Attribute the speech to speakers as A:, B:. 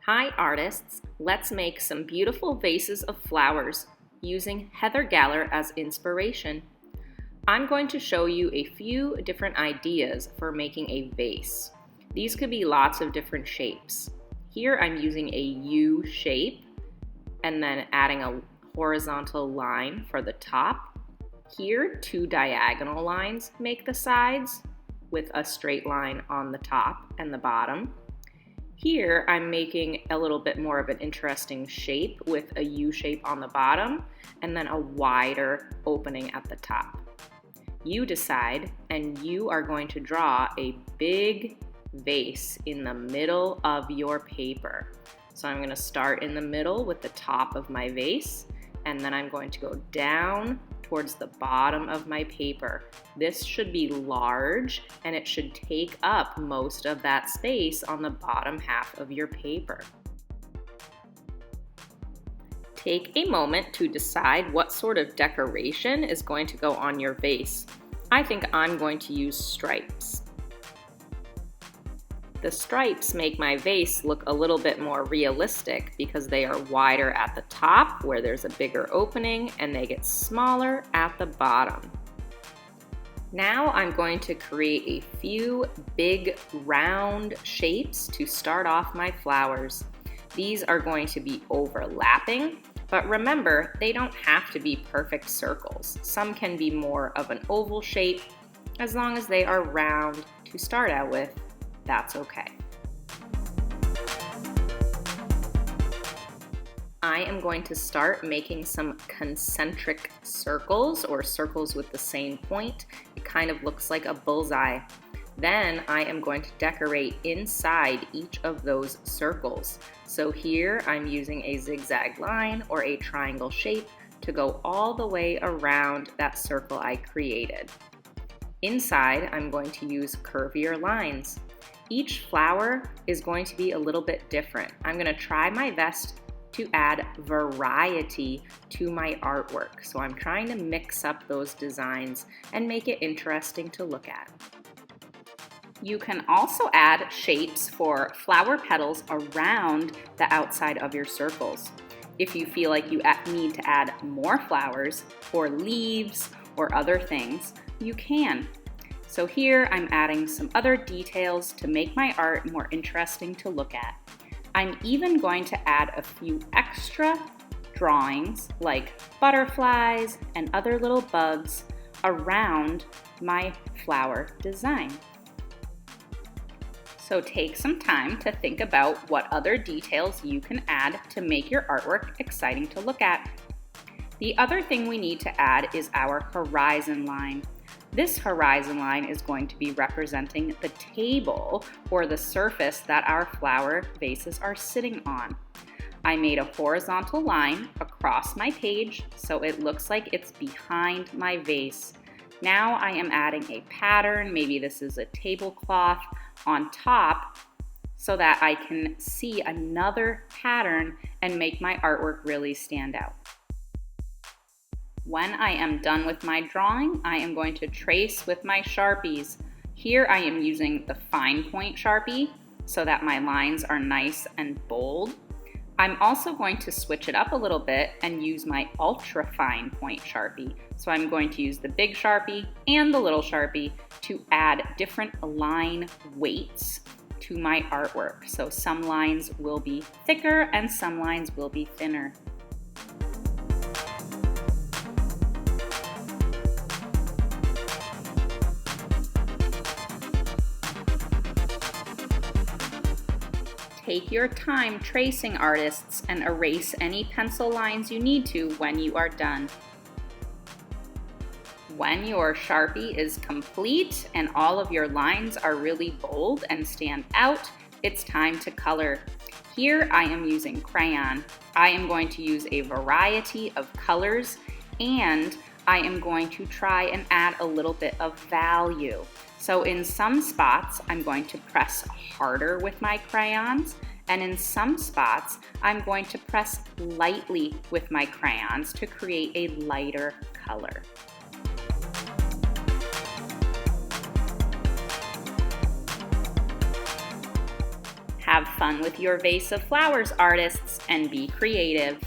A: Hi artists, let's make some beautiful vases of flowers using Heather Galler as inspiration. I'm going to show you a few different ideas for making a vase. These could be lots of different shapes. Here I'm using a U shape and then adding a horizontal line for the top. Here, two diagonal lines make the sides with a straight line on the top and the bottom. Here, I'm making a little bit more of an interesting shape with a U shape on the bottom and then a wider opening at the top. You decide, and you are going to draw a big vase in the middle of your paper. So I'm going to start in the middle with the top of my vase, and then I'm going to go down towards the bottom of my paper. This should be large and it should take up most of that space on the bottom half of your paper. Take a moment to decide what sort of decoration is going to go on your vase. I think I'm going to use stripes. The stripes make my vase look a little bit more realistic because they are wider at the top where there's a bigger opening and they get smaller at the bottom. Now I'm going to create a few big round shapes to start off my flowers. These are going to be overlapping, but remember, they don't have to be perfect circles. Some can be more of an oval shape. As long as they are round to start out with, that's okay. I am going to start making some concentric circles or circles with the same point. It kind of looks like a bullseye. Then I am going to decorate inside each of those circles. So here I'm using a zigzag line or a triangle shape to go all the way around that circle I created. Inside, I'm going to use curvier lines. Each flower is going to be a little bit different. I'm going to try my best to add variety to my artwork. So I'm trying to mix up those designs and make it interesting to look at. You can also add shapes for flower petals around the outside of your circles. If you feel like you need to add more flowers or leaves or other things, you can. So here I'm adding some other details to make my art more interesting to look at. I'm even going to add a few extra drawings like butterflies and other little bugs around my flower design. So take some time to think about what other details you can add to make your artwork exciting to look at. The other thing we need to add is our horizon line. This horizon line is going to be representing the table or the surface that our flower vases are sitting on. I made a horizontal line across my page so it looks like it's behind my vase. Now I am adding a pattern, maybe this is a tablecloth, on top so that I can see another pattern and make my artwork really stand out. When I am done with my drawing, I am going to trace with my Sharpies. Here I am using the fine point Sharpie so that my lines are nice and bold. I'm also going to switch it up a little bit and use my ultra fine point Sharpie. So I'm going to use the big Sharpie and the little Sharpie to add different line weights to my artwork. So some lines will be thicker and some lines will be thinner. Take your time tracing, artists, and erase any pencil lines you need to when you are done. When your Sharpie is complete and all of your lines are really bold and stand out, it's time to color. Here I am using crayon. I am going to use a variety of colors and I am going to try and add a little bit of value. So in some spots, I'm going to press harder with my crayons, and in some spots, I'm going to press lightly with my crayons to create a lighter color.
B: Have fun with your vase of flowers, artists, and be creative.